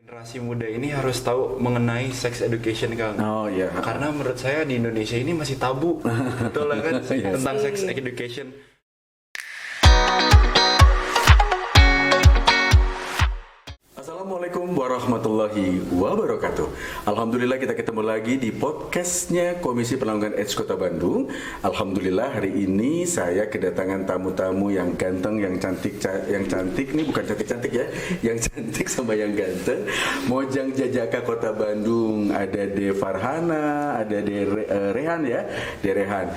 Generasi muda ini harus tahu mengenai sex education, Kang. Oh iya. Karena menurut saya di Indonesia ini masih tabu. Betul lah kan Yes. tentang sex education. Assalamualaikum warahmatullahi wabarakatuh. Alhamdulillah kita ketemu lagi di podcastnya Komisi Penanggulangan AIDS Kota Bandung. Alhamdulillah hari ini saya kedatangan tamu-tamu yang ganteng, yang cantik nih, bukan cantik-cantik ya, yang cantik sama yang ganteng. Mojang Jajaka Kota Bandung, ada De Farhana, ada De Rehan ya, De Rehan.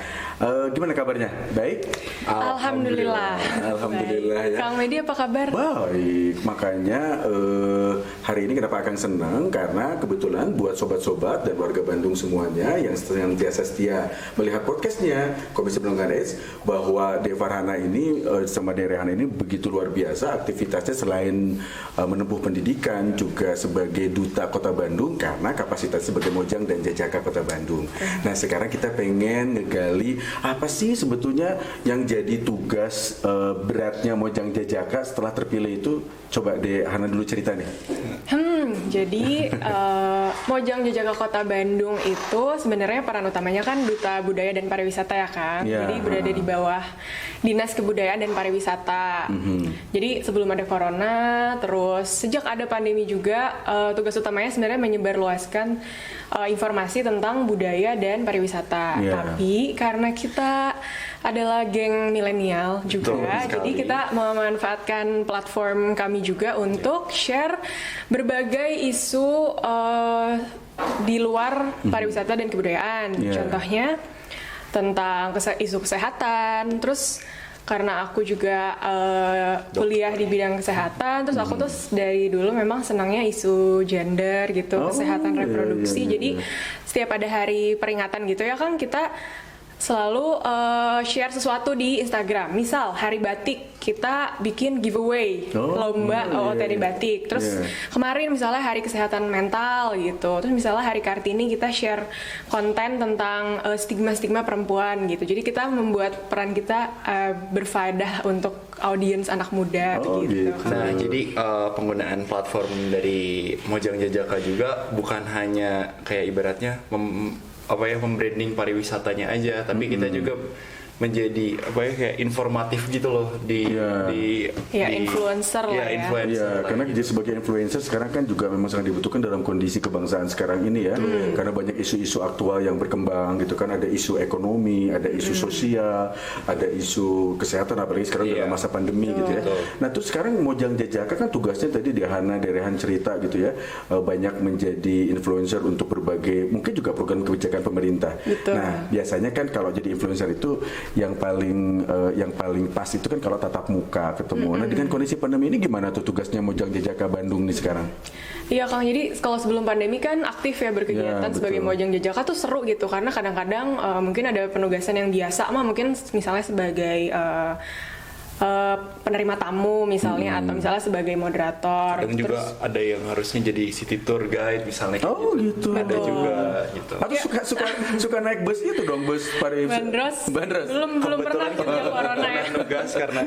Gimana kabarnya? Baik? Alhamdulillah. Alhamdulillah ya. Kang Medi apa kabar? Baik, makanya hari ini kenapa akan senang karena kebetulan buat sobat-sobat dan warga Bandung semuanya yang biasa setia melihat podcastnya Komisi Penanggulangan AIDS, bahwa De Farhana ini sama De Rehan ini begitu luar biasa aktivitasnya, selain menempuh pendidikan juga sebagai duta Kota Bandung karena kapasitas sebagai Mojang dan Jajaka Kota Bandung. Nah sekarang kita pengen ngegali apa sih sebetulnya yang jadi tugas beratnya Mojang Jajaka setelah terpilih itu. Coba De Hana dulu cerita nih. Jadi Mojang Jajaka Kota Bandung itu sebenarnya peran utamanya kan Duta Budaya dan Pariwisata ya Kang. Yeah. Jadi berada di bawah Dinas Kebudayaan dan Pariwisata. Jadi sebelum ada corona, terus sejak ada pandemi juga, tugas utamanya sebenarnya menyebarluaskan informasi tentang budaya dan pariwisata. Yeah. Tapi karena kita adalah geng milenial juga, jadi kita memanfaatkan platform kami juga untuk share berbagai isu di luar pariwisata dan kebudayaan. Yeah. Contohnya tentang isu kesehatan, terus karena aku juga kuliah di bidang kesehatan, terus aku tuh dari dulu memang senangnya isu gender gitu, kesehatan reproduksi. Iya. Jadi setiap ada hari peringatan gitu ya kan, kita selalu share sesuatu di Instagram. Misal hari batik kita bikin giveaway lomba OOTD batik. Terus kemarin misalnya hari kesehatan mental gitu. Terus misalnya hari Kartini kita share konten tentang stigma-stigma perempuan gitu. Jadi kita membuat peran kita berfaedah untuk audiens anak muda gitu. Nah, jadi penggunaan platform dari Mojang Jajaka juga bukan hanya kayak ibaratnya membranding pariwisatanya aja, tapi kita juga menjadi kayak informatif gitu loh di influencer lah ya. Iya, karena jadi sebagai influencer sekarang kan juga memang sangat dibutuhkan dalam kondisi kebangsaan sekarang ini ya. Karena banyak isu-isu aktual yang berkembang gitu kan, ada isu ekonomi, ada isu sosial, ada isu kesehatan, apalagi sekarang dalam masa pandemi gitu ya. Nah, terus sekarang Mojang Jajaka kan tugasnya tadi De Hana, De Rehan cerita gitu ya, banyak menjadi influencer untuk berbagai mungkin juga program kebijakan pemerintah. Betul. Nah, biasanya kan kalau jadi influencer itu yang paling pas itu kan kalau tatap muka ketemu. Nah dengan kondisi pandemi ini gimana tuh tugasnya Mojang Jajaka Bandung nih sekarang? Iya Kang, jadi kalau sebelum pandemi kan aktif ya berkegiatan sebagai Mojang Jajaka tuh seru gitu, karena kadang-kadang mungkin ada penugasan yang biasa mungkin misalnya sebagai penerima tamu misalnya, atau misalnya sebagai moderator. Dan juga ada yang harusnya jadi city tour guide misalnya. Gitu. Ada juga gitu. Atau suka naik bus itu dong, bus Bandros. Belum pernah kerja corona ya. Nugas karena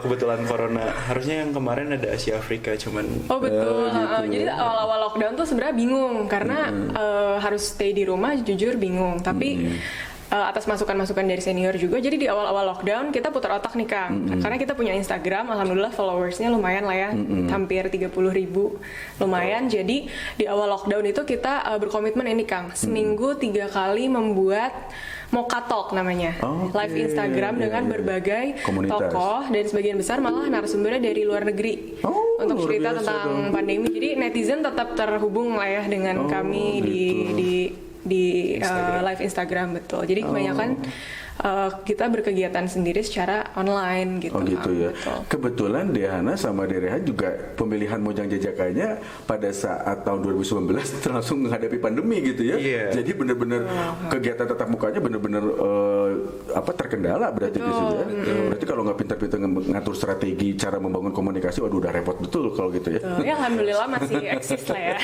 kebetulan corona. Harusnya yang kemarin ada Asia Afrika cuman. Betul. Jadi awal-awal lockdown tuh sebenarnya bingung karena harus stay di rumah, jujur bingung. Tapi atas masukan-masukan dari senior juga, jadi di awal-awal lockdown kita putar otak nih Kang, karena kita punya Instagram, alhamdulillah followersnya lumayan lah ya, hampir 30.000, lumayan. Jadi di awal lockdown itu kita berkomitmen ini Kang, seminggu 3 kali membuat Mocha Talk namanya, live Instagram dengan berbagai tokoh, dan sebagian besar malah narasumbernya dari luar negeri untuk cerita tentang pandemi. Jadi netizen tetap terhubung lah ya dengan kami di live Instagram, betul. Jadi kebanyakan kita berkegiatan sendiri secara online gitu. Ya. Betul. Kebetulan De Hana sama De Rehan juga pemilihan Mojang Jajakanya pada saat tahun 2019 langsung menghadapi pandemi gitu ya. Jadi benar-benar kegiatan tatap mukanya benar-benar terkendala berarti di situ ya. Berarti kalau nggak pintar-pintar ngatur strategi cara membangun komunikasi, waduh udah repot betul kalau gitu ya. Ya alhamdulillah masih eksis lah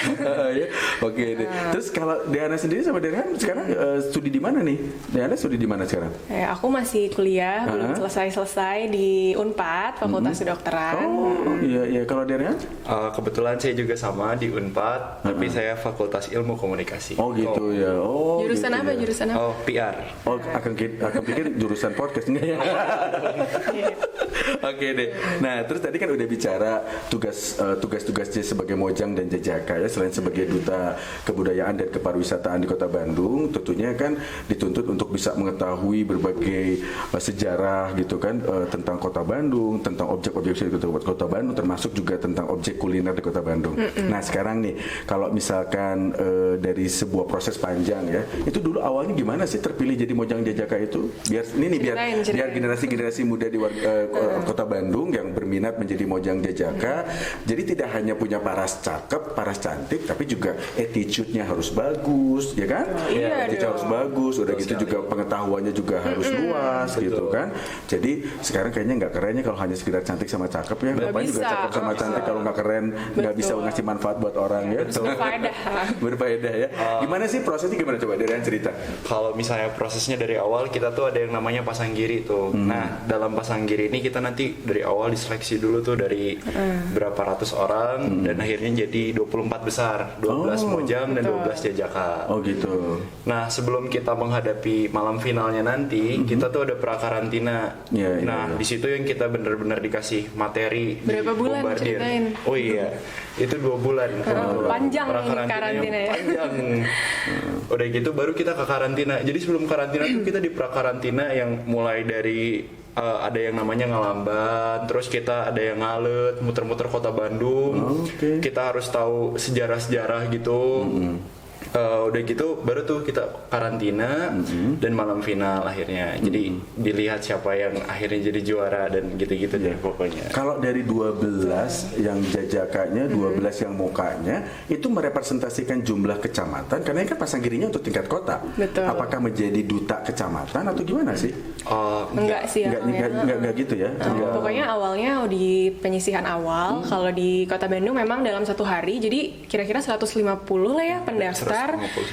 ya. Oke. Terus kalau De Hana sendiri sama De Rehan sekarang studi di mana nih? De Hana studi di mana sekarang? Aku masih kuliah, belum selesai di Unpad, Fakultas Kedokteran. Oh, iya. Kalau Derian? Kebetulan saya juga sama di Unpad, tapi saya Fakultas Ilmu Komunikasi. Oh gitu ya. Oh. Jurusan gitu apa? ya. Jurusan apa? Oh, PR. Oh, akan pikir jurusan podcast enggak ya? Oke deh. Nah, terus tadi kan udah bicara tugas-tugasnya sebagai Mojang dan Jejaka ya, selain sebagai duta kebudayaan dan kepariwisataan di Kota Bandung, tentunya kan dituntut untuk bisa mengetahui berbagai sejarah gitu kan tentang Kota Bandung, tentang objek-objek di Kota Bandung, termasuk juga tentang objek kuliner di Kota Bandung. Nah, sekarang nih kalau misalkan dari sebuah proses panjang ya, itu dulu awalnya gimana sih terpilih jadi Mojang Jejaka itu? Biar generasi-generasi muda di Kota Bandung yang berminat menjadi Mojang Jejaka, jadi tidak hanya punya paras cakep, paras cantik, tapi juga attitude-nya harus bagus, ya kan? Attitude harus bagus, udah gitu juga pengetahuannya juga harus luas, gitu kan? Jadi sekarang kayaknya nggak kerennya kalau hanya sekedar cantik sama cakep ya. Ngapain juga cakep sama cantik kalau nggak keren, nggak bisa ngasih manfaat buat orang ya. Berfaedah ya. Gimana sih prosesnya, gimana coba Derian cerita? Kalau misalnya prosesnya dari awal, kita tuh ada yang namanya pasang giri tuh. Nah, dalam pasang giri ini kita nanti dari awal diseleksi dulu tuh dari berapa ratus orang dan akhirnya jadi 24 besar, 12 Mojang dan 12 Jejaka. Oh gitu. Nah, sebelum kita menghadapi malam finalnya nanti, kita tuh ada prakarantina. Di situ yang kita benar-benar dikasih materi. Berapa bulan ceritain? Oh iya, itu 2 bulan. Panjang karantina ya. Panjang. Udah gitu baru kita ke karantina. Jadi sebelum karantina tuh kita di prakarantina yang mulai dari ada yang namanya Ngalamban, terus kita ada yang Ngalet, muter-muter Kota Bandung. Kita harus tahu sejarah-sejarah gitu. Udah gitu baru tuh kita karantina dan malam final akhirnya. Jadi dilihat siapa yang akhirnya jadi juara dan gitu-gitu deh pokoknya. Kalau dari 12 yang Jajakanya, 12 yang Mokanya itu merepresentasikan jumlah kecamatan, karena ini kan pasang girinya untuk tingkat kota. Betul. Apakah menjadi duta kecamatan atau gimana sih? Enggak sih, enggak gitu ya. Pokoknya awalnya di penyisihan awal, kalau di Kota Bandung memang dalam satu hari, jadi kira-kira 150 lah ya pendaftar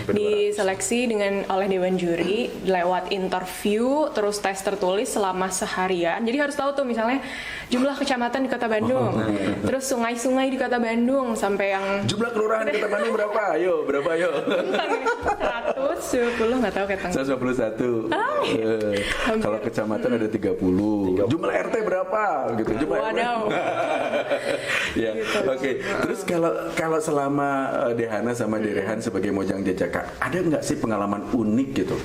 diseleksi oleh Dewan Juri lewat interview, terus tes tertulis selama seharian. Jadi harus tahu tuh misalnya jumlah kecamatan di Kota Bandung, terus sungai-sungai di Kota Bandung, sampai yang jumlah kelurahan di Kota Bandung berapa? Berapa ayo? 110 nggak tahu ketang. 151. Kalau kecamatan ada 30. Jumlah RT berapa? Gitu. Jumlah Waduh. Ya, oke. Terus kalau selama Dehana sama Derehan sebagai Mojang Jejaka, ada nggak sih pengalaman unik gitu?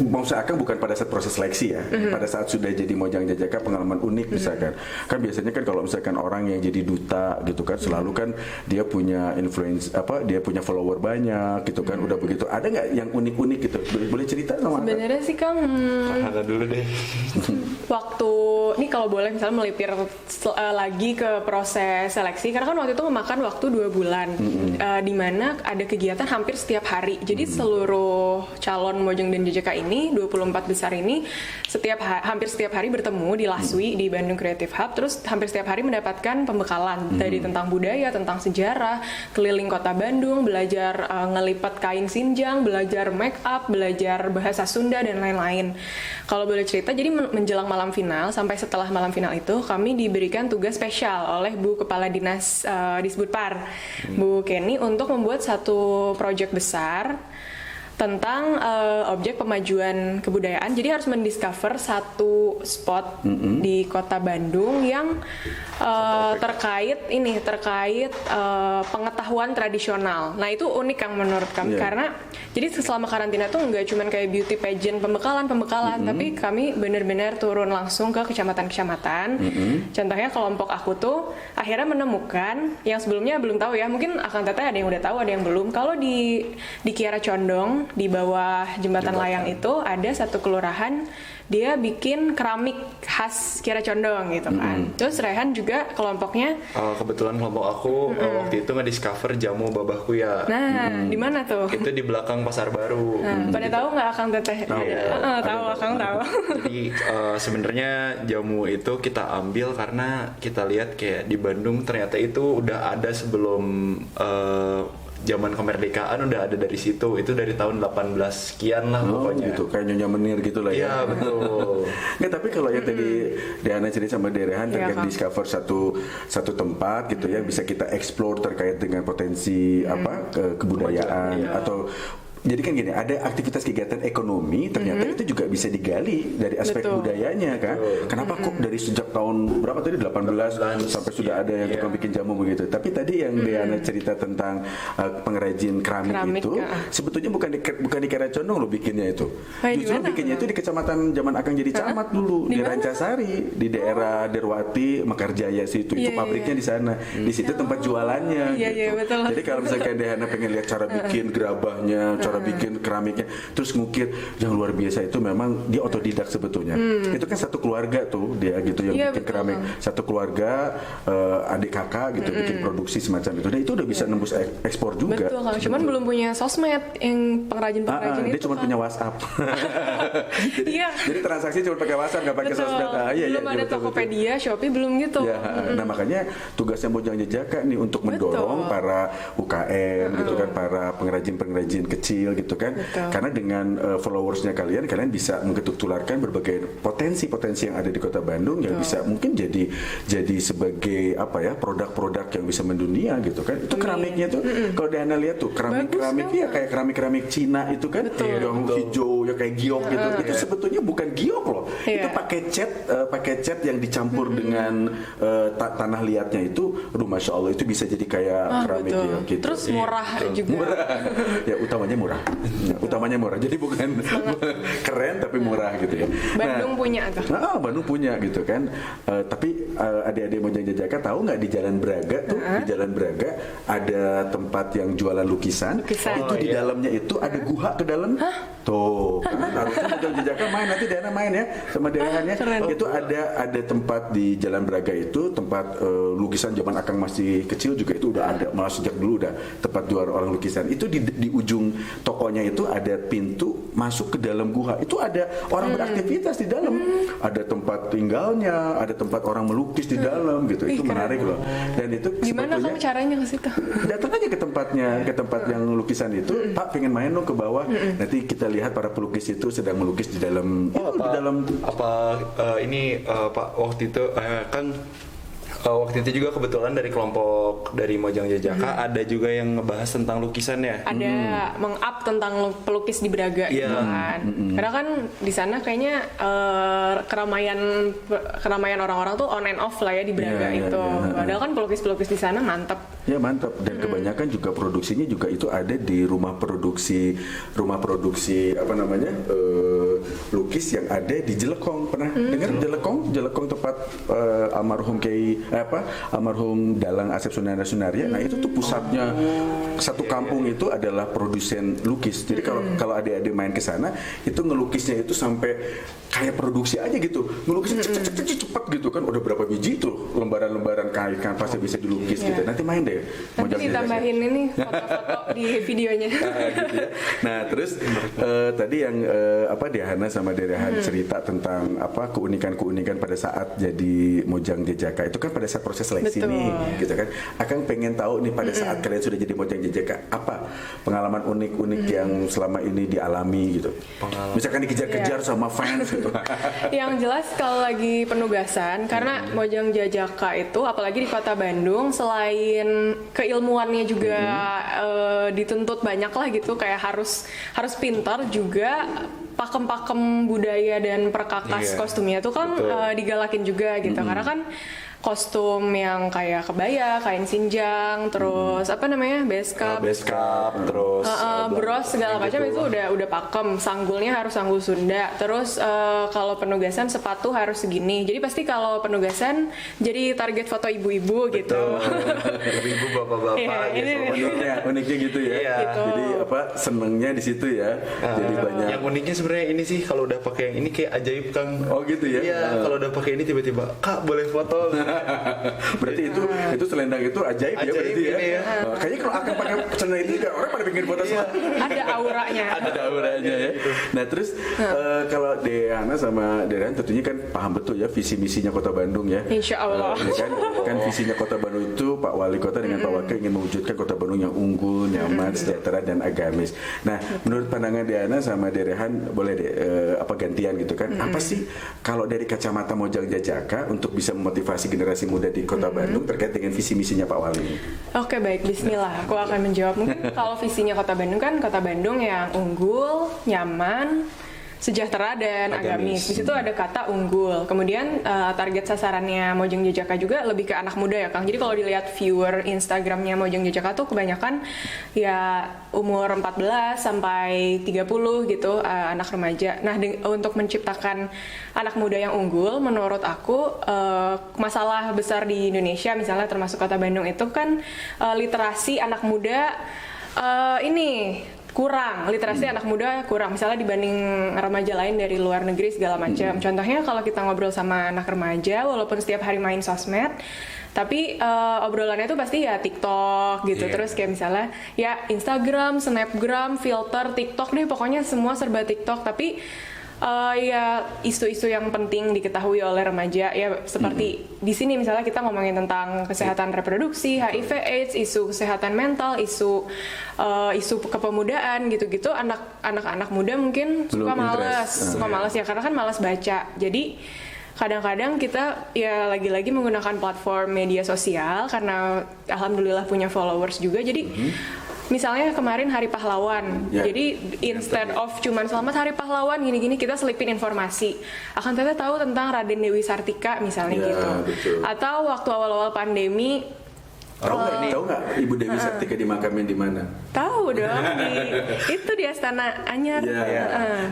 Maksud Akang bukan pada saat proses seleksi ya, pada saat sudah jadi Mojang Jejaka, pengalaman unik misalkan. Kan biasanya kan kalau misalkan orang yang jadi duta gitu kan, selalu kan dia punya influence dia punya follower banyak gitu kan. Udah begitu, ada nggak yang unik-unik gitu? Boleh cerita sama Akang? Sebenarnya sih Kang, ada dulu deh. Waktu ini kalau boleh misalnya melipir lagi ke proses seleksi, karena kan waktu itu memakan waktu 2 bulan, di mana ada kegiatan hampir setiap hari. Jadi seluruh calon Mojang dan Jejaka ini, 24 besar ini, hampir setiap hari bertemu di LASWI, di Bandung Creative Hub, terus hampir setiap hari mendapatkan pembekalan dari tentang budaya, tentang sejarah, keliling Kota Bandung, belajar ngelipat kain sinjang, belajar make up, belajar bahasa Sunda dan lain-lain. Kalau boleh cerita, jadi menjelang malam final sampai setelah malam final itu kami diberikan tugas spesial oleh Bu Kepala Dinas Disbudpar, Bu Kenny, untuk membuat satu proyek besar tentang objek pemajuan kebudayaan. Jadi harus mendiscover satu spot di Kota Bandung yang terkait pengetahuan tradisional. Nah, itu unik Kang menurut kami, karena jadi selama karantina tuh nggak cuma kayak beauty pageant pembekalan, tapi kami benar-benar turun langsung ke kecamatan-kecamatan. Contohnya kelompok aku tuh akhirnya menemukan yang sebelumnya belum tahu ya, mungkin Akang Teteh ada yang udah tahu, ada yang belum. Kalau di Kiara Condong, di bawah jembatan layang itu ada satu kelurahan, dia bikin keramik khas Kiara Condong gitu kan. Terus Rehan juga kelompoknya. Kebetulan kelompok aku waktu itu nge-discover jamu babah kuya. Nah, di mana tuh? Itu di belakang Pasar Baru. Pada tahu nggak Akang Teteh? Tahu, Akang tahu. Jadi sebenarnya jamu itu kita ambil karena kita lihat kayak di Bandung ternyata itu udah ada sebelum zaman kemerdekaan udah ada dari situ. Itu dari tahun 18 sekian lah pokoknya. Gitu, kayak Nyonya Menir gitu lah ya. Iya betul. Nggak, tapi kalau yang tadi Diana cerita sama Derehan terkait Kang. discover satu tempat gitu ya, bisa kita explore terkait dengan potensi kebudayaan atau jadi kan gini, ada aktivitas kegiatan ekonomi ternyata itu juga bisa digali dari aspek budayanya kan. Kenapa kok dari sejak tahun berapa tadi 18 sampai sudah ada yang tukang bikin jamu begitu. Tapi tadi yang Diana cerita tentang pengrajin keramik itu sebetulnya bukan di Karacondong lo bikinnya itu. Justru bikinnya itu di Kecamatan zaman Akang jadi camat dulu di Rancasari, di daerah Derwati, Mekarjaya situ. Itu pabriknya di sana. Di situ tempat jualannya gitu. Betul. Jadi kalau misalkan Diana pengen lihat cara bikin gerabahnya, cara bikin keramiknya, terus ngukir yang luar biasa, itu memang dia otodidak sebetulnya. Itu kan satu keluarga tuh dia gitu yang bikin keramik, satu keluarga adik kakak gitu bikin produksi semacam itu. Dan itu udah bisa nembus ekspor juga. Betul, kalau cuman belum punya sosmed yang pengrajin-pengrajin itu. Dia cuma punya WhatsApp. Jadi transaksi cuma pakai WhatsApp, nggak pakai sosmed. Belum ada Tokopedia, Shopee belum gitu. Nah makanya tugasnya Mojang Jejaka nih untuk mendorong para UKM gitu kan, para pengrajin-pengrajin kecil gitu kan. Karena dengan followersnya kalian bisa mengetuk tularkan berbagai potensi-potensi yang ada di Kota Bandung yang bisa mungkin jadi sebagai produk-produk yang bisa mendunia gitu kan. Itu keramiknya tuh kalau Diana lihat tuh keramik ya kayak keramik Cina itu kan, yang hijau ya kayak giok gitu. Itu sebetulnya bukan giok loh. Itu pakai cat yang dicampur dengan tanah liatnya itu. Aduh Masya Allah, itu bisa jadi kayak keramik gitu. Terus murah juga. Ya utamanya murah. Jadi bukan keren tapi murah gitu ya. Bandung punya tuh. Bandung punya gitu kan. Tapi adik-adik Mojang Jejaka tahu nggak di Jalan Braga tuh, di Jalan Braga ada tempat yang jualan lukisan. Itu di dalamnya itu ada guha ke dalam. Tuh, harusnya Mojang Jejaka main, nanti Diana main ya sama Derehannya. Itu ada tempat di Jalan Braga itu, tempat lukisan zaman Akang masih kecil juga itu udah ada, malah sejak dulu udah tempat jual orang lukisan. Itu di ujung tokonya itu ada pintu masuk ke dalam guha. Itu ada orang beraktivitas di dalam. Ada tempat tinggalnya, ada tempat orang melukis di dalam gitu. Itu menarik loh. Dan itu gimana kamu caranya ke situ? Datang aja ke tempat yang lukisan itu. Pak pengen main lo ke bawah. Nanti kita lihat para pelukis itu sedang melukis di dalam Pak waktu itu kan waktu itu juga kebetulan dari kelompok dari Mojang Jejaka ada juga yang ngebahas tentang lukisan ya. Ada meng-up tentang pelukis di Braga gitu kan. Karena kan di sana kayaknya keramaian orang-orang tuh on and off lah ya di Braga itu. Padahal kan pelukis-pelukis di sana mantap. Ya mantap, dan kebanyakan juga produksinya juga itu ada di rumah produksi lukis yang ada di Jelekong. Pernah dengar Jelekong tempat almarhum Dalang Asep Sunaria. Nah itu tuh pusatnya satu kampung itu adalah produsen lukis. Jadi kalau adik-adik main ke sana itu ngelukisnya itu sampai kayak produksi aja gitu, ngelukisnya cepet gitu kan, udah berapa biji tuh lembaran-lembaran kain kanvasnya bisa dilukis gitu. Nanti main deh. Nanti ditambahin ini foto-foto di videonya. Gitu ya. Nah terus tadi yang Diana sama Derehan cerita tentang keunikan-keunikan pada saat jadi Mojang Jejaka itu kan pada saat proses seleksi nih, gitu kan. Akang pengen tahu nih pada saat kalian sudah jadi Mojang Jejaka, apa pengalaman unik-unik yang selama ini dialami gitu. Misalkan dikejar-kejar sama fans gitu. Yang jelas kalau lagi penugasan, karena Mojang Jejaka itu apalagi di Kota Bandung, selain keilmuannya juga dituntut banyak lah gitu, kayak harus pintar juga. Pakem-pakem budaya dan perkakas kostumnya itu kan digalakin juga gitu. Karena kan kostum yang kayak kebaya, kain sinjang, terus beskap, terus bros segala macam itu udah pakem. Sanggulnya harus sanggul Sunda. Terus kalau penugasan sepatu harus segini. Jadi pasti kalau penugasan jadi target foto ibu-ibu gitu. Ibu bapak-bapak gitu. Uniknya gitu ya. Gitu. Jadi senengnya di situ ya. Jadi banyak. Yang uniknya sebenarnya ini sih, kalau udah pakai yang ini kayak ajaib Kang. Oh gitu ya. Iya, kalau udah pakai ini tiba-tiba Kak boleh foto. Berarti itu selendang itu ajaib ya berarti ya. Ini ya. Kayaknya kalau akan pakai selendang itu juga orang pada pengen foto semua. Ada auranya. Ada auranya ya. Nah terus kalau Deana sama Deran tentunya kan paham betul ya visi misinya Kota Bandung ya. Insya Allah. Kan visinya Kota Bandung itu Pak Wali Kota dengan Pak Wakil ingin mewujudkan Kota Bandung yang unggul, nyaman, sejahtera dan agamis. Nah menurut pandangan Deana sama Derehan boleh deh apa gantian gitu kan? Apa sih kalau dari kacamata Mojang Jajaka untuk bisa memotivasi generasi muda di Kota Bandung terkait dengan visi misinya Pak Wali? Oke baik, Bismillah. Aku akan menjawab. Mungkin kalau visinya Kota Bandung kan Kota Bandung yang unggul, nyaman, sejahtera dan agamis. Di situ ada kata unggul. Kemudian target sasarannya Mojang Jajaka juga lebih ke anak muda ya Kang. Jadi kalau dilihat viewer Instagramnya Mojang Jajaka tuh kebanyakan ya umur 14 sampai 30 gitu, anak remaja. Nah untuk menciptakan anak muda yang unggul, menurut aku masalah besar di Indonesia misalnya termasuk Kota Bandung itu kan literasi anak muda ini kurang, literasi anak muda kurang misalnya dibanding remaja lain dari luar negeri segala macam. Contohnya kalau kita ngobrol sama anak remaja walaupun setiap hari main sosmed tapi obrolannya tuh pasti ya TikTok gitu. Terus kayak misalnya ya Instagram, Snapgram, filter, TikTok deh pokoknya semua serba TikTok. Tapi ya isu-isu yang penting diketahui oleh remaja ya seperti di sini misalnya kita ngomongin tentang kesehatan reproduksi, HIV/AIDS, isu kesehatan mental, isu kepemudaan gitu-gitu. Anak-anak muda mungkin suka malas ya karena kan malas baca. Jadi kadang-kadang kita ya lagi-lagi menggunakan platform media sosial karena alhamdulillah punya followers juga. Jadi misalnya kemarin Hari Pahlawan, jadi instead of cuman selamat Hari Pahlawan gini-gini kita selipin informasi. Akan teteh tahu tentang Raden Dewi Sartika misalnya gitu. Betul. Atau waktu awal-awal pandemi Tahu nggak Ibu Dewi Sartika dimakamin di mana? tahu dong itu di Astana Anyar. Ya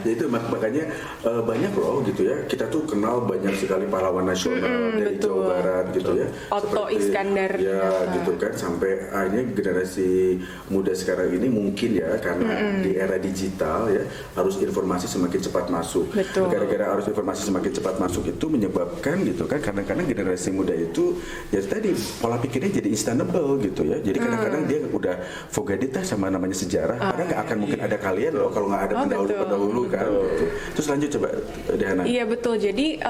itu makanya banyak loh gitu ya. Kita tuh kenal banyak sekali pahlawan nasional dari betul. Jawa Barat gitu ya. Otto Iskandar. Ya gitu kan sampai akhirnya generasi muda sekarang ini mungkin ya karena di era digital ya harus informasi semakin cepat masuk. Betul. Gara-gara harus informasi semakin cepat masuk itu menyebabkan gitu kan kadang-kadang generasi muda itu ya tadi pola pikirnya jadi instanable gitu ya. Jadi kadang-kadang dia udah fogadita sama namanya sejarah. Padahal nggak akan mungkin ada kalian loh kalau nggak ada pendahulu kan. Gitu. Terus lanjut coba Dehana. Iya betul. Jadi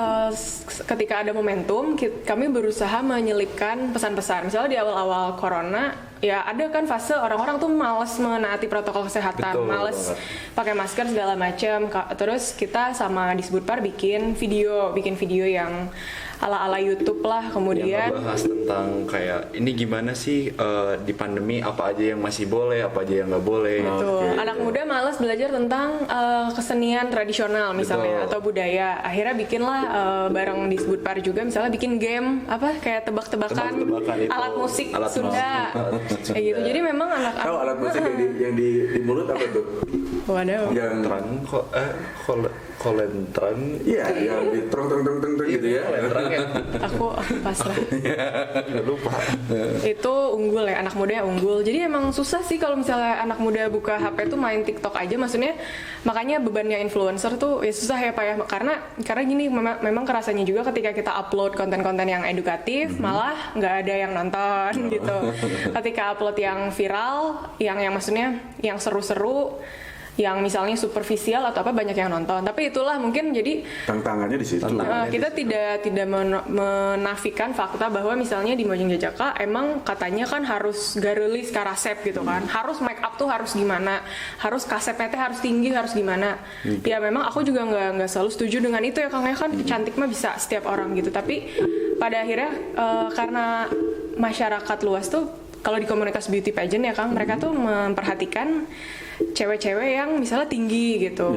ketika ada momentum kami berusaha menyelipkan pesan-pesan. Misalnya di awal-awal corona ya ada kan fase orang-orang tuh malas menaati protokol kesehatan, malas pakai masker segala macam. Terus kita sama Disbudpar bikin video yang ala-ala YouTube lah. Kemudian yang bahas tentang kayak ini gimana sih di pandemi apa aja yang masih boleh, apa aja yang nggak boleh. betul. Anak muda malas belajar tentang kesenian tradisional misalnya atau budaya. Akhirnya bikinlah bareng Disbudpar juga misalnya bikin game apa kayak tebak-tebakan itu. alat musik Alat Sunda. Kayak gitu. Jadi memang anak-anak Tahu alat musik yang di mulut apa tuh? Waduh. Yang kolentran. iya yang di trong gitu ya. Kolentran ya. Aku pasrah. Lupa. Itu unggul ya, anak muda unggul. Jadi emang susah sih kalau misalnya anak muda buka HP tuh main TikTok aja. Maksudnya makanya bebannya influencer tuh ya susah ya Pak ya. Karena gini memang kerasanya juga ketika kita upload konten-konten yang edukatif malah nggak ada yang nonton gitu. Ketika upload yang viral, yang maksudnya yang seru-seru, yang misalnya superficial atau apa banyak yang nonton. Tapi itulah mungkin jadi Tantangannya di situ. kita tidak menafikan fakta bahwa misalnya di Mojang Jajaka emang katanya kan harus garelis karasep gitu kan. Harus make up tuh harus gimana, harus kasepnya teh harus tinggi, harus gimana. Ya memang aku juga nggak selalu setuju dengan itu ya Kang ya kan cantik mah bisa setiap orang gitu. Tapi pada akhirnya karena masyarakat luas tuh kalau di komunitas beauty pageant ya Kang, mereka tuh memperhatikan cewek-cewek yang misalnya tinggi gitu.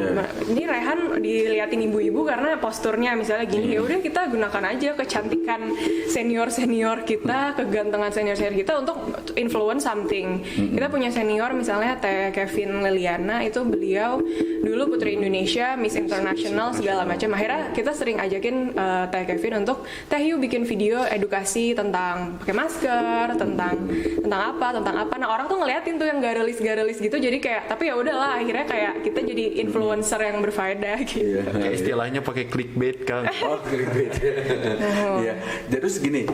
Ini Rehan diliatin ibu-ibu karena posturnya misalnya gini. Ya udah kita gunakan aja kecantikan senior-senior kita, kegantengan senior-senior kita untuk influence something. Kita punya senior misalnya Teh Kevin Liliana, itu beliau dulu Putri Indonesia, Miss International segala macam. Akhirnya kita sering ajakin Teh Kevin untuk Teh yuk bikin video edukasi tentang pakai masker, tentang tentang apa. Nah orang tuh ngeliatin tuh yang garelis gitu, jadi kayak tapi ya udahlah akhirnya kayak kita jadi influencer yang berfaedah gitu. Kayak istilahnya pakai clickbait kan. Oh, clickbait. Iya. Terus gini,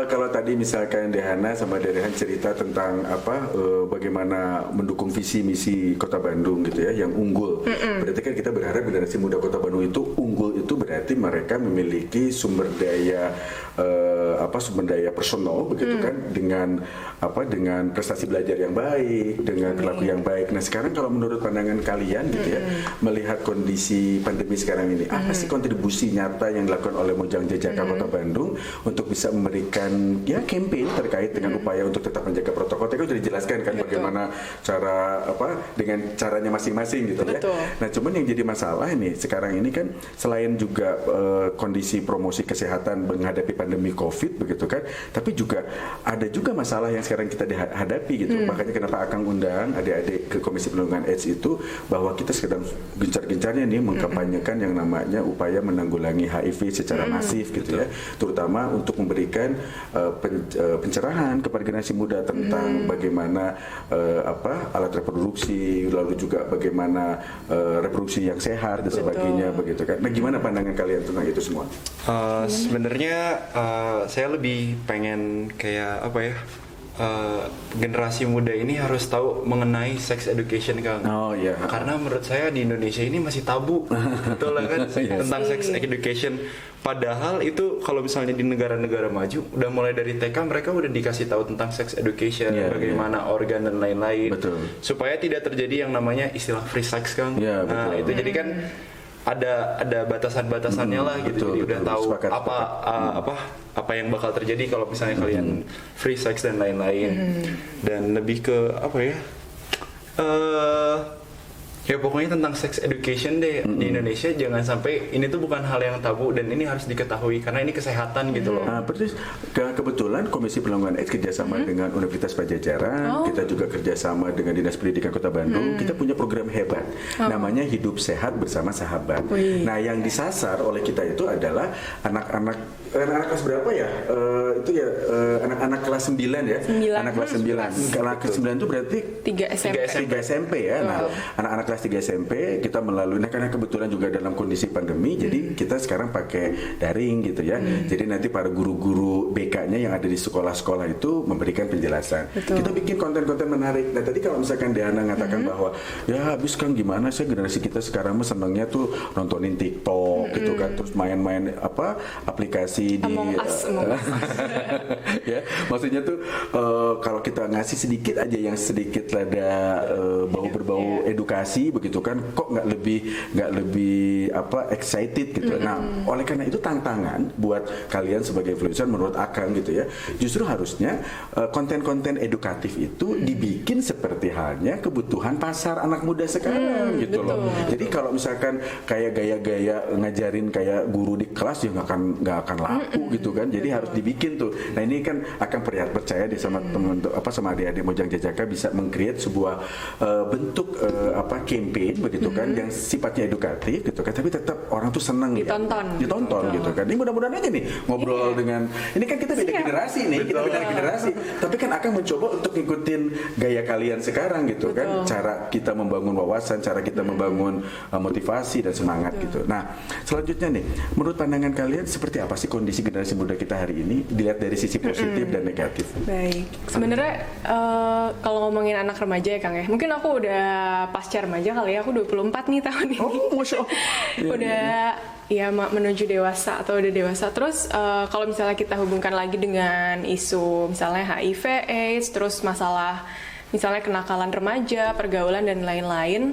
kalau tadi misalkan Dehana sama Derehan cerita tentang bagaimana mendukung visi misi Kota Bandung gitu ya, yang unggul. Berarti kan kita berharap generasi muda Kota Bandung itu unggul, itu berarti mereka memiliki sumber daya personal begitu kan, dengan prestasi belajar yang baik, dengan perilaku yang baik. Nah sekarang kalau menurut pandangan kalian gitu ya, melihat kondisi pandemi sekarang ini, apa sih kontribusi nyata yang dilakukan oleh Mojang Jajaka Kota Bandung untuk bisa memberikan ya campaign terkait dengan upaya untuk tetap menjaga protokol? Tadi sudah dijelaskan kan bagaimana cara dengan caranya masing-masing gitu ya. Nah cuman yang jadi masalah ini sekarang ini kan, selain juga kondisi promosi kesehatan menghadapi pandemi COVID begitu kan, tapi juga ada juga masalah yang sekarang kita hadapi gitu. Makanya kenapa Akang undang adik-adik ke Komisi Perlindungan AIDS itu, bahwa kita sedang gencar-gencarnya nih mengkampanyekan yang namanya upaya menanggulangi HIV secara masif gitu ya, terutama untuk memberikan pencerahan kepada generasi muda tentang bagaimana alat reproduksi, lalu juga bagaimana reproduksi yang sehat dan sebagainya begitu kan. Nah gimana pandangan kalian tentang itu semua? Sebenarnya saya lebih pengen kayak generasi muda ini harus tahu mengenai sex education kan. Oh iya. Karena menurut saya di Indonesia ini masih tabu, betul lah kan, tentang sex education. Padahal itu kalau misalnya di negara-negara maju, udah mulai dari TK mereka udah dikasih tahu tentang sex education, bagaimana organ dan lain-lain, supaya tidak terjadi yang namanya istilah free sex kan. Nah itu jadi kan ada batasan-batasannya lah gitu. Jadi udah tahu apa yang bakal terjadi kalau misalnya kalian free sex dan lain-lain. Dan lebih ke ya pokoknya tentang sex education deh di Indonesia. Jangan sampai ini tuh bukan hal yang tabu, dan ini harus diketahui karena ini kesehatan gitu loh. Persis. Kebetulan Komisi Perlindungan AIDS kerjasama dengan Universitas Padjadjaran, kita juga kerjasama dengan Dinas Pendidikan Kota Bandung. Kita punya program hebat, namanya Hidup Sehat Bersama Sahabat. Nah yang disasar oleh kita itu adalah anak-anak kelas berapa ya? Anak-anak kelas 9 ya. Anak kelas 9. Anak kelas 9 itu berarti 3 SMP ya. Nah, anak-anak kelas 3 SMP kita melalui, karena kebetulan juga dalam kondisi pandemi, jadi kita sekarang pakai daring gitu ya. Jadi nanti para guru-guru BK-nya yang ada di sekolah-sekolah itu memberikan penjelasan. Kita bikin konten-konten menarik. Nah tadi kalau misalkan Diana mengatakan bahwa ya habis kan gimana sih generasi kita sekarang senangnya tuh nontonin TikTok gitu kan, terus main-main aplikasi di ya, maksudnya tuh kalau kita ngasih sedikit aja yang sedikit ada berbau edukasi begitu kan, kok nggak lebih excited gitu. Nah oleh karena itu tantangan buat kalian sebagai influencer menurut Akang gitu ya, justru harusnya konten-konten edukatif itu dibikin seperti halnya kebutuhan pasar anak muda sekarang gitu loh. Jadi kalau misalkan kayak gaya-gaya ngajarin kayak guru di kelas ya nggak akan laku gitu kan. Jadi harus dibikin tuh. Nah ini kan akan percaya deh sama teman sama adik-adik Mojang Jajaka bisa meng-create sebuah bentuk campaign begitu kan, yang sifatnya edukatif gitu kan, tapi tetap orang tuh senang ditonton gitu kan. Ini mudah-mudahan aja nih ngobrol dengan, ini kan kita beda generasi nih, kita beda generasi, tapi kan akan mencoba untuk ngikutin gaya kalian sekarang gitu kan, cara kita membangun wawasan, cara kita membangun motivasi dan semangat gitu. Nah selanjutnya nih, menurut pandangan kalian seperti apa sih kondisi generasi muda kita hari ini dilihat dari sisi positif dan negatif? Baik, sebenarnya kalau ngomongin anak remaja ya Kang ya, mungkin aku udah pasca remaja kali ya, aku 24 nih tahun ini. Masya Allah. Udah ya menuju dewasa atau udah dewasa. Terus kalau misalnya kita hubungkan lagi dengan isu misalnya HIV, AIDS, terus masalah misalnya kenakalan remaja, pergaulan dan lain-lain.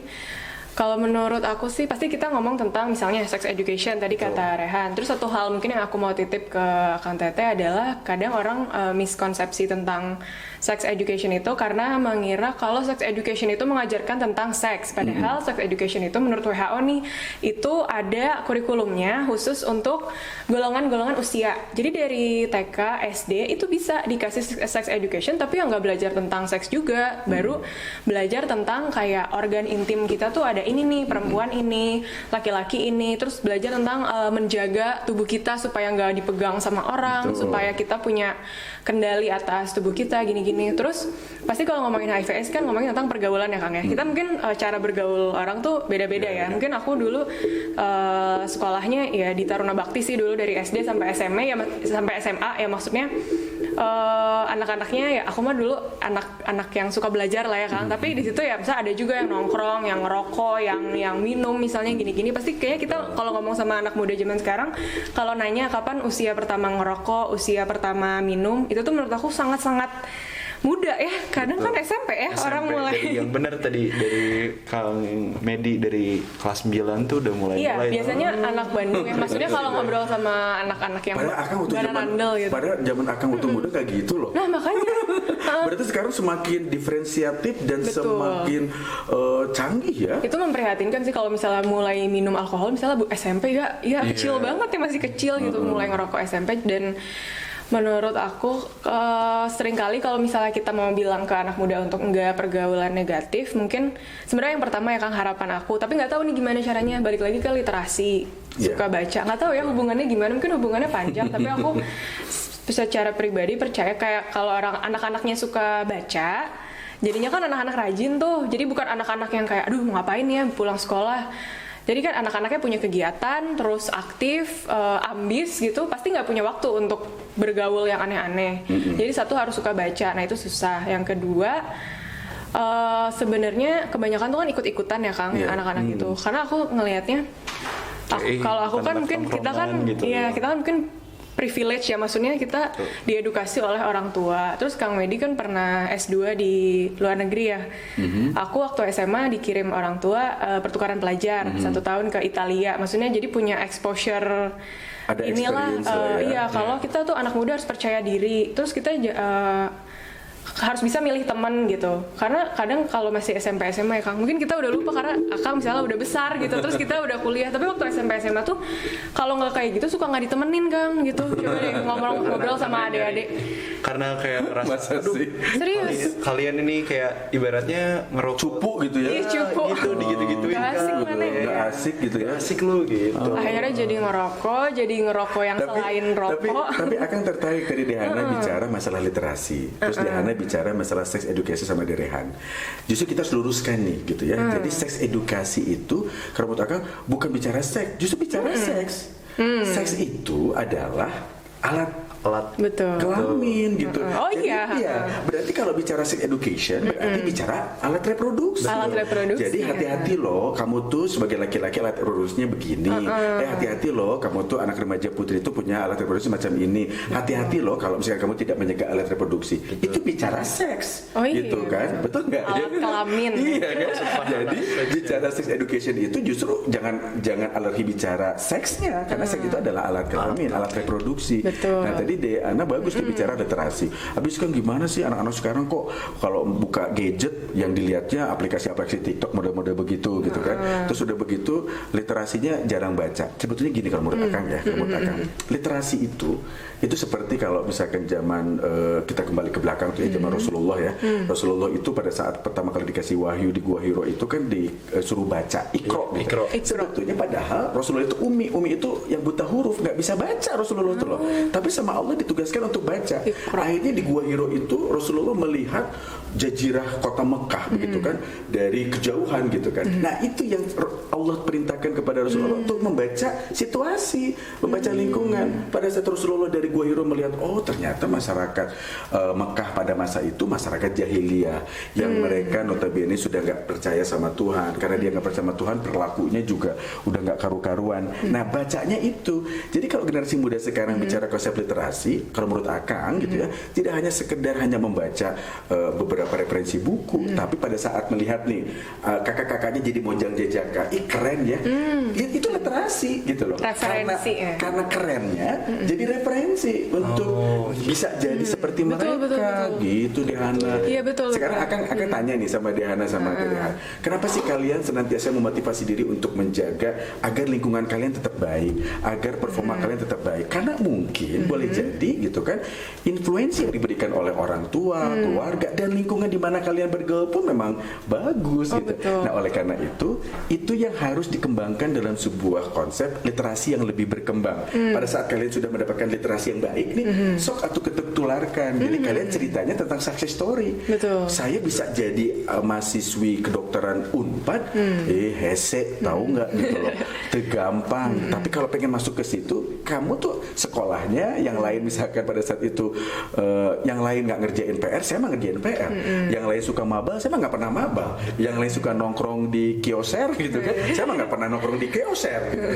Kalau menurut aku sih pasti kita ngomong tentang misalnya sex education tadi kata Rehan. Terus satu hal mungkin yang aku mau titip ke Kang Tete adalah kadang orang miskonsepsi tentang sex education itu karena mengira kalau sex education itu mengajarkan tentang seks. Padahal sex education itu menurut WHO nih itu ada kurikulumnya khusus untuk golongan-golongan usia. Jadi dari TK, SD itu bisa dikasih sex education tapi yang nggak belajar tentang seks juga. Baru belajar tentang kayak organ intim kita tuh ada ini nih, perempuan ini, laki-laki ini. Terus belajar tentang menjaga tubuh kita supaya nggak dipegang sama orang, supaya kita punya kendali atas tubuh kita gini-gini. gini. Terus pasti kalau ngomongin HIVS kan ngomongin tentang pergaulan ya Kang ya. Kita mungkin cara bergaul orang tuh beda-beda ya. Mungkin aku dulu sekolahnya ya di Taruna Bakti sih dulu dari SD sampai SMA ya, sampai SMA ya, maksudnya anak-anaknya ya aku mah dulu anak yang suka belajar lah ya Kang. Tapi di situ ya misalnya ada juga yang nongkrong, yang ngerokok, yang minum misalnya gini-gini. Pasti kayaknya kita kalau ngomong sama anak muda zaman sekarang, kalau nanya kapan usia pertama ngerokok, usia pertama minum, itu tuh menurut aku sangat-sangat muda ya. Kadang kan SMP ya SMP, orang mulai. Yang benar tadi dari Kang Medi dari kelas 9 tuh udah mulai. Iya, biasanya anak Bandung ya. Maksudnya kalau ngobrol sama anak-anak yang bandel gitu. Padahal zaman Akang waktu muda kayak gitu loh. Nah makanya. Berarti sekarang semakin diferensiatif dan semakin canggih ya. Itu memprihatinkan sih kalau misalnya mulai minum alkohol, misalnya SMP ya kecil banget ya, masih kecil gitu mulai ngerokok SMP. Dan menurut aku seringkali kalau misalnya kita mau bilang ke anak muda untuk enggak pergaulan negatif, mungkin sebenarnya yang pertama ya Kang harapan aku, tapi nggak tahu nih gimana caranya, balik lagi ke literasi, suka baca, nggak tahu ya hubungannya gimana, mungkin hubungannya panjang, tapi aku secara pribadi percaya kayak kalau anak-anaknya suka baca, jadinya kan anak-anak rajin tuh, jadi bukan anak-anak yang kayak aduh mau ngapain ya pulang sekolah. Jadi kan anak-anaknya punya kegiatan, terus aktif, ambis gitu, pasti nggak punya waktu untuk bergaul yang aneh-aneh. Jadi satu harus suka baca, nah itu susah. Yang kedua, sebenarnya kebanyakan tuh kan ikut-ikutan ya Kang, anak-anak itu. Karena aku ngelihatnya, kalau aku kan mungkin kita kan, gitu, kita kan mungkin privilege ya, maksudnya kita diedukasi oleh orang tua. Terus Kang Medi kan pernah S2 di luar negeri ya. Aku waktu SMA dikirim orang tua pertukaran pelajar 1 tahun ke Italia. Maksudnya jadi punya exposure. Ada inilah ya. kalau kita tuh anak muda harus percaya diri. Terus kita harus bisa milih teman gitu, karena kadang kalau masih SMP SMA ya Kang, mungkin kita udah lupa karena Akang misalnya udah besar gitu, terus kita udah kuliah, tapi waktu SMP SMA tuh kalau nggak kayak gitu suka nggak ditemenin Kang gitu. Coba deh ngobrol sama adik-adik, karena kayak rasa aduh serius kalian ini kayak ibaratnya ngerokok cupu gitu ya. Iya, cupu. gitu digituin Gak asik kan. mana ya? Nggak asik gitu ya. Asik lu gitu. Akhirnya jadi ngerokok yang selain rokok. Tapi Akang tertarik dari Dehana bicara masalah literasi, terus Dehana bicara masalah sex edukasi sama Derehan. Justru kita harus luruskan nih gitu ya. Jadi seks edukasi itu kalau menurut Akang bukan bicara seks, justru bicara seks. Seks itu adalah alat Betul. kelamin gitu. Oh jadi, iya. Berarti kalau bicara sex education berarti bicara alat reproduksi. Alat reproduksi. Jadi hati-hati loh, kamu tuh sebagai laki-laki alat reproduksinya begini. Hati-hati loh, kamu tuh anak remaja putri itu punya alat reproduksi macam ini. Hati-hati loh kalau misalnya kamu tidak menjaga alat reproduksi. Itu bicara seks. Gitu kan? Betul nggak? Alat kelamin. Iya kan? Jadi bicara sex education itu justru jangan alergi bicara seksnya, karena seks itu adalah alat kelamin, alat reproduksi. Betul. Nah, tadi Ana bagus tuh bicara literasi. Habis kan gimana sih anak-anak sekarang kok kalau buka gadget yang dilihatnya aplikasi-aplikasi TikTok model-model begitu gitu kan. Terus udah begitu literasinya jarang baca. Sebetulnya gini kalau menurut Akang ya, menurut Akang. Literasi itu seperti kalau misalkan zaman kita kembali ke belakang tuh ya, zaman Rasulullah ya. Rasulullah itu pada saat pertama kali dikasih wahyu di Gua Hiro itu kan disuruh baca Iqra. Sebetulnya padahal Rasulullah itu umi itu yang buta huruf, nggak bisa baca Rasulullah itu loh. Tapi sama Allah ditugaskan untuk baca. Akhirnya di Gua Hiro itu Rasulullah melihat jazirah kota Mekah begitu kan dari kejauhan gitu kan. Nah, itu yang Allah perintahkan kepada Rasulullah untuk membaca situasi, membaca lingkungan. Pada saat Rasulullah dari Gua Hiro melihat ternyata masyarakat Mekah pada masa itu masyarakat jahiliyah yang mereka notabene sudah nggak percaya sama Tuhan. Karena dia nggak percaya sama Tuhan, perilakunya juga udah nggak karu-karuan. Nah, bacanya itu. Jadi kalau generasi muda sekarang bicara konsep literasi, kalau menurut Akang gitu ya, tidak hanya sekedar membaca beberapa referensi buku, tapi pada saat melihat nih kakak-kakaknya jadi monjang jajaka, keren ya, itu literasi gitu loh. Referensi karena kerennya jadi referensi untuk bisa jadi seperti mereka. Betul. Gitu Dehana. Iya betul. Sekarang akan tanya nih sama Dehana sama Derehan, kenapa sih kalian senantiasa memotivasi diri untuk menjaga agar lingkungan kalian tetap baik, agar performa kalian tetap baik? Karena mungkin boleh jadi gitu kan, influensi yang diberikan oleh orang tua, keluarga dan lingkungan lingkungan di mana kalian bergaul pun memang bagus gitu. Betul. Nah, oleh karena itu yang harus dikembangkan dalam sebuah konsep literasi yang lebih berkembang. Pada saat kalian sudah mendapatkan literasi yang baik nih, sok atau ketularkan. Jadi kalian ceritanya tentang success story. Betul. Saya bisa jadi mahasiswi kedokteran Unpad, hese, tahu nggak gitu loh, tergampang. Tapi kalau pengen masuk ke situ, kamu tuh sekolahnya yang lain misalkan pada saat itu yang lain nggak ngerjain PR, saya mah ngerjain PR. Yang lain suka mabal, saya mah nggak pernah mabal. Yang lain suka nongkrong di kioser gitu kan, saya mah nggak pernah nongkrong di kioser. Gitu.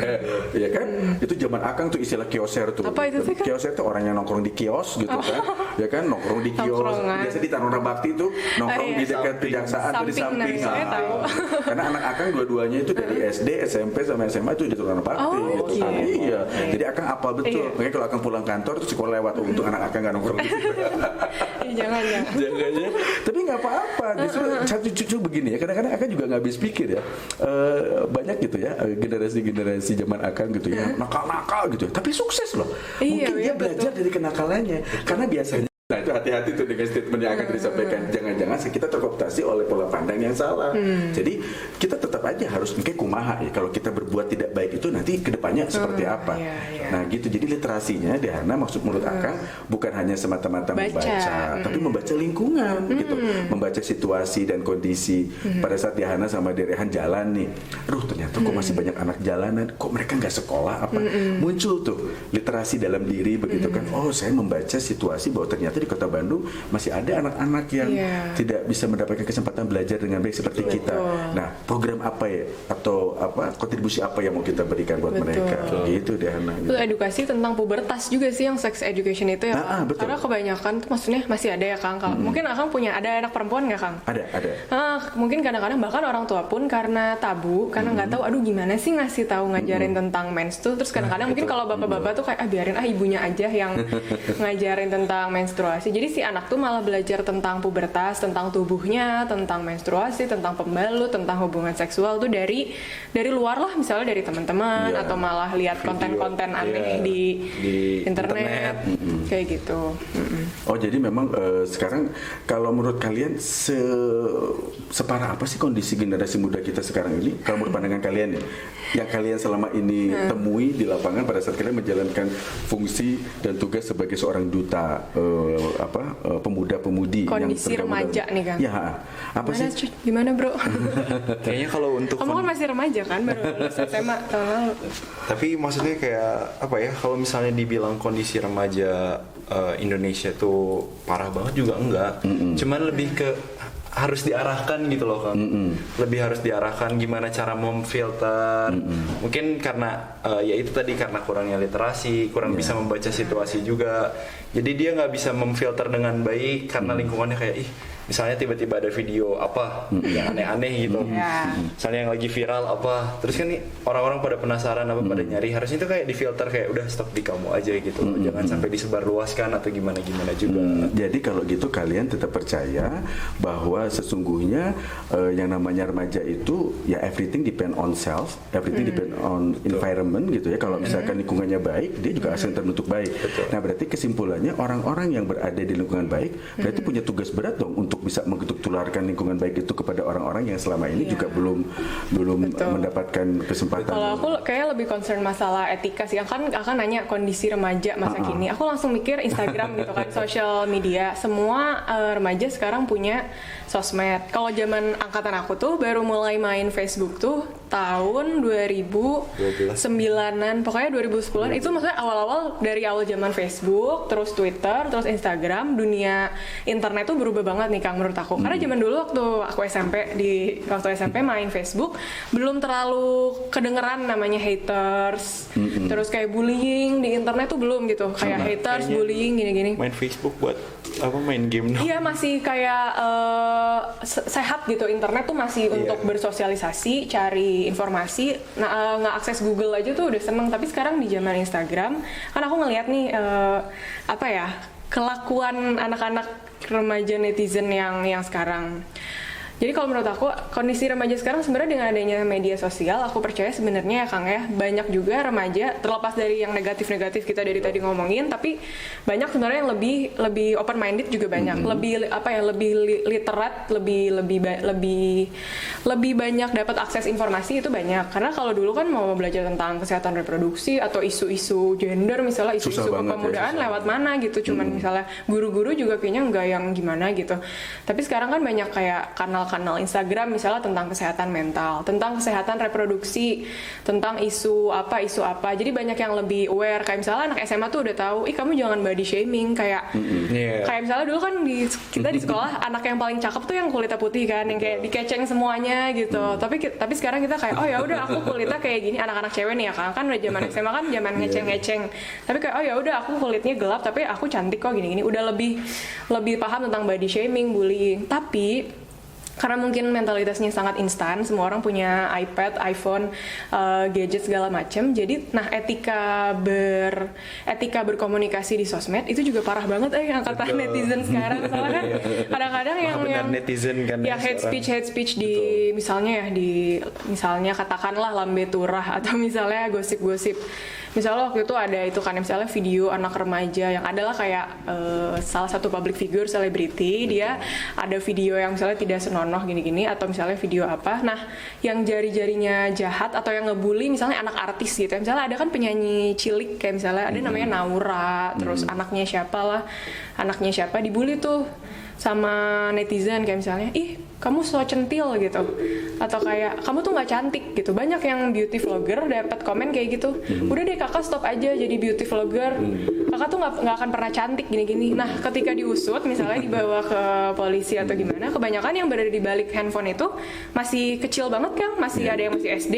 Ya kan, itu zaman Akang tuh istilah kioser tuh. Apa itu sih, Kang? Kioser tuh orang yang nongkrong di kios gitu kan, ya kan nongkrong di kios. Biasa di Taruna Bakti tuh nongkrong di dekat kejaksaan atau di samping. Saya tahu. Karena anak Akang dua-duanya itu dari SD, SMP sama SMA itu di Taruna Bakti gitu kan. Iya. Jadi Akang apal betul. Makanya kalau Akang pulang kantor tuh sekolah lewat untuk anak Akang nggak nongkrong di situ. Jangan. Jangan. Tapi nggak apa-apa. Justru satu cucu begini ya. Kadang-kadang Akang juga nggak habis pikir ya. Banyak gitu ya generasi-generasi zaman Akang gitu ya nakal-nakal gitu. Tapi sukses loh. Mungkin dia belajar dari kenakalannya. Karena biasanya. Nah itu hati-hati tuh dengan statement yang akan disampaikan. Jangan-jangan kita terkooptasi oleh pola pandang yang salah. Jadi kita tetap aja harus kayak kumaha ya. Kalau kita berbuat tidak baik itu nanti kedepannya seperti apa. Nah gitu. Jadi literasinya Dehana maksud menurut Akang bukan hanya semata-mata membaca, tapi membaca lingkungan gitu. Membaca situasi dan kondisi. Pada saat Dehana sama Derehan jalan nih, aduh ternyata kok masih banyak anak jalanan. Kok mereka nggak sekolah apa? Muncul tuh literasi dalam diri begitu kan. Oh saya membaca situasi bahwa ternyata di Kota Bandung masih ada anak-anak yang tidak bisa mendapatkan kesempatan belajar dengan baik seperti kita. Nah, program apa ya atau kontribusi apa yang mau kita berikan buat mereka? Gitu deh, Hana. Itu edukasi tentang pubertas juga sih yang sex education itu ya, Kang. Karena kebanyakan tuh maksudnya masih ada ya, Kang. Mungkin Akang punya ada anak perempuan nggak, Kang? Ada. Mungkin kadang-kadang bahkan orang tua pun karena tabu, karena nggak tahu, aduh gimana sih ngasih tahu ngajarin tentang mens tuh. Terus kadang-kadang mungkin kalau bapak-bapak tuh kayak biarin ibunya aja yang ngajarin tentang menstruasi. Jadi si anak tuh malah belajar tentang pubertas, tentang tubuhnya, tentang menstruasi, tentang pembalut, tentang hubungan seksual tuh dari luar lah, misalnya dari teman-teman atau malah lihat konten-konten aneh di internet. Kayak gitu. Oh jadi memang sekarang kalau menurut kalian separah apa sih kondisi generasi muda kita sekarang ini? Kalau menurut pandangan kalian nih, yang kalian selama ini temui di lapangan pada saat kalian menjalankan fungsi dan tugas sebagai seorang duta pemuda-pemudi kondisi yang remaja nih, Kang. Ya, apa sih? Gimana, Bro? Kayaknya kalau untuk kamu kan masih remaja kan, baru lulus SMA tahun lalu. Tapi maksudnya kayak apa ya? Kalau misalnya dibilang kondisi remaja Indonesia tuh parah banget juga enggak. Cuman lebih ke harus diarahkan gitu loh, Kang. Lebih harus diarahkan gimana cara memfilter. Mungkin karena ya itu tadi karena kurangnya literasi, kurang bisa membaca situasi juga. Jadi dia nggak bisa memfilter dengan baik karena lingkungannya kayak misalnya tiba-tiba ada video apa yang aneh-aneh gitu. Misalnya yang lagi viral apa. Terus kan nih orang-orang pada penasaran apa pada nyari. Harusnya itu kayak difilter kayak udah stop di kamu aja gitu. Jangan sampai disebarluaskan atau gimana-gimana juga. Jadi kalau gitu kalian tetap percaya bahwa sesungguhnya yang namanya remaja itu ya everything depend on self, everything depend on environment gitu ya. Kalau misalkan lingkungannya baik, dia juga akan terbentuk baik. Nah, berarti kesimpulannya orang-orang yang berada di lingkungan baik berarti punya tugas berat dong untuk bisa tularkan lingkungan baik itu kepada orang-orang yang selama ini juga belum mendapatkan kesempatan. Kalau aku kayak lebih concern masalah etika sih. Akan nanya kondisi remaja masa kini. Aku langsung mikir Instagram gitu kan, social media. Semua remaja sekarang punya sosmed. Kalau zaman angkatan aku tuh baru mulai main Facebook tuh tahun 2009-an, pokoknya 2010-an. Itu maksudnya awal-awal dari awal zaman Facebook, terus Twitter, terus Instagram. Dunia internet tuh berubah banget nih, Kang, menurut aku. Karena zaman dulu waktu aku waktu SMP main Facebook belum terlalu kedengeran namanya haters. Terus kayak bullying di internet tuh belum gitu. Kayak haters, bullying gini-gini. Main Facebook buat main game dong. Iya, masih kayak sehat gitu. Internet tuh masih untuk bersosialisasi, cari informasi. Nah, nge-akses Google aja tuh udah seneng. Tapi sekarang di zaman Instagram, kan aku ngeliat nih kelakuan anak-anak remaja netizen yang sekarang. Jadi kalau menurut aku kondisi remaja sekarang sebenarnya dengan adanya media sosial, aku percaya sebenarnya ya Kang ya, banyak juga remaja terlepas dari yang negatif-negatif kita dari tadi ngomongin, tapi banyak sebenarnya yang lebih open minded juga banyak, lebih literat, lebih banyak dapat akses informasi itu banyak. Karena kalau dulu kan mau belajar tentang kesehatan reproduksi atau isu-isu gender misalnya, isu-isu kepemudaan lewat mana gitu, cuman misalnya guru-guru juga kayaknya nggak yang gimana gitu. Tapi sekarang kan banyak kayak kanal Instagram misalnya tentang kesehatan mental, tentang kesehatan reproduksi, tentang isu apa. Jadi banyak yang lebih aware. Kayak misalnya anak SMA tuh udah tahu, kamu jangan body shaming. Kayak misalnya dulu kan kita di sekolah anak yang paling cakep tuh yang kulitnya putih kan, yang kayak dikeceng semuanya gitu. Tapi sekarang kita kayak oh ya udah aku kulitnya kayak gini. Anak-anak cewek nih ya kan udah zaman SMA kan zaman ngeceng-ngeceng. Tapi kayak oh ya udah aku kulitnya gelap tapi aku cantik kok gini-gini. Udah lebih paham tentang body shaming, bullying. Tapi karena mungkin mentalitasnya sangat instan, semua orang punya iPad, iPhone, gadget segala macam. Jadi, etika berkomunikasi di sosmed itu juga parah banget yang kata netizen sekarang. Soalnya kan kadang-kadang yang netizen kan ya hate speech di misalnya katakanlah lambe turah atau misalnya gosip-gosip. Misalnya waktu itu ada itu kan misalnya video anak remaja yang adalah kayak salah satu public figure selebriti, dia ada video yang misalnya tidak senonoh gini-gini atau misalnya video apa. Nah, yang jari-jarinya jahat atau yang ngebully misalnya anak artis gitu. Misalnya ada kan penyanyi cilik kayak misalnya ada namanya Naura, terus anaknya siapa dibully tuh sama netizen kayak misalnya kamu so centil gitu atau kayak kamu tuh nggak cantik gitu. Banyak yang beauty vlogger dapat komen kayak gitu, udah deh kakak stop aja jadi beauty vlogger, kakak tuh nggak akan pernah cantik gini-gini. Nah ketika diusut misalnya dibawa ke polisi atau gimana, kebanyakan yang berada di balik handphone itu masih kecil banget kan, masih ada yang masih SD,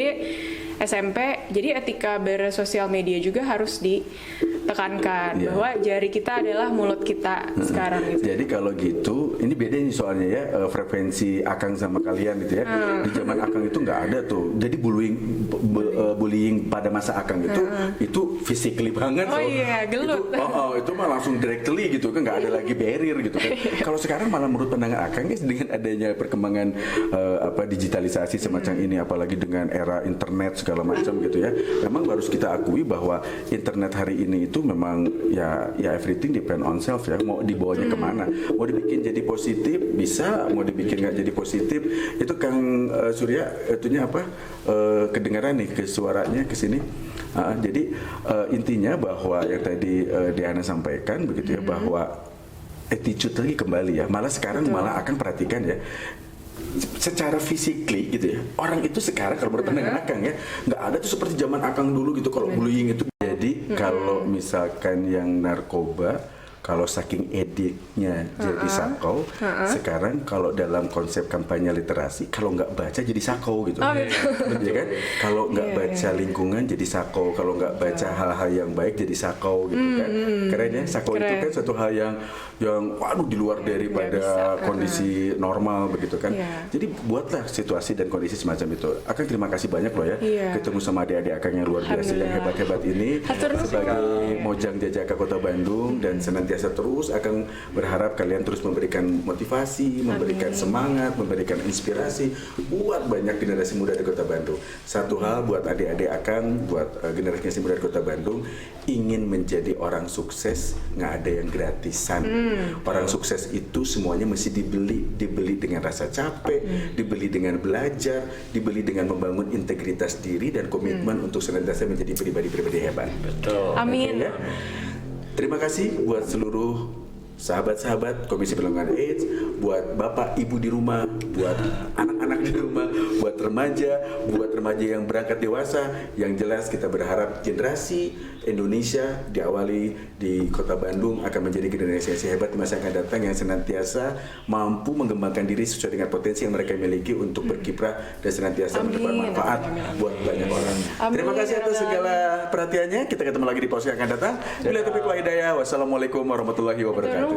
SMP. Jadi etika bersosial media juga harus ditekankan bahwa jari kita adalah mulut kita sekarang gitu. Jadi kalau gitu, ini beda nih soalnya ya, frekuensi Akang sama kalian gitu ya. Di zaman Akang itu nggak ada tuh. Jadi bullying pada masa Akang itu physically banget. Oh iya, gelut. Itu mah langsung directly gitu kan, nggak ada lagi barrier gitu kan. Kalau sekarang malah menurut pandangan Akang dengan adanya perkembangan digitalisasi semacam ini, apalagi dengan era internet segala macam gitu ya. Memang harus kita akui bahwa internet hari ini itu memang ya everything depend on self ya. Mau dibawanya kemana? Mau dibikin jadi positif bisa, mau dibikin nggak jadi positif. Itu Kang Surya itunya apa? Kedengaran nih ke suaranya ke sini. Jadi intinya bahwa yang tadi Diana sampaikan begitu ya, bahwa attitude lagi kembali ya. Malah sekarang malah akan perhatikan ya, secara physically gitu ya, orang itu sekarang kalau bertemu dengan Akang ya nggak ada tuh seperti zaman Akang dulu gitu kalau bullying itu. Jadi kalau misalkan yang narkoba, kalau saking ediknya jadi sakau, sekarang kalau dalam konsep kampanye literasi, kalau nggak baca jadi sakau gitu, ya kan? Kalau nggak baca lingkungan jadi sakau, kalau nggak baca hal-hal yang baik jadi sakau gitu kan? Keren ya, sakau itu kan suatu hal yang waduh di luar daripada kondisi normal begitu kan? Jadi buatlah situasi dan kondisi semacam itu. Akang terima kasih banyak loh ya, ketemu sama adik-adik Akang yang luar biasa yang hebat-hebat ini sebagai Mojang Jajaka Kota Bandung, dan senantiasa terus akan berharap kalian terus memberikan motivasi, memberikan semangat, memberikan inspirasi buat banyak generasi muda di Kota Bandung. Satu hal buat adik-adik Akang, buat generasi muda di Kota Bandung, ingin menjadi orang sukses nggak ada yang gratisan. Orang sukses itu semuanya mesti dibeli dengan rasa capek, dibeli dengan belajar, dibeli dengan membangun integritas diri dan komitmen untuk senantiasa menjadi pribadi-pribadi hebat. Betul. Amin. Okay, ya? Terima kasih buat seluruh sahabat-sahabat Komisi Penanggulangan AIDS, buat bapak ibu di rumah, buat anak-anak di rumah, buat remaja yang berangkat dewasa. Yang jelas kita berharap generasi Indonesia diawali di Kota Bandung akan menjadi generasi yang hebat di masa yang akan datang, yang senantiasa mampu mengembangkan diri sesuai dengan potensi yang mereka miliki untuk berkiprah dan senantiasa memberikan manfaat buat banyak orang. Terima kasih atas segala perhatiannya. Kita ketemu lagi di pos yang akan datang. Bila taufiq wal hidayah. Wassalamualaikum warahmatullahi wabarakatuh.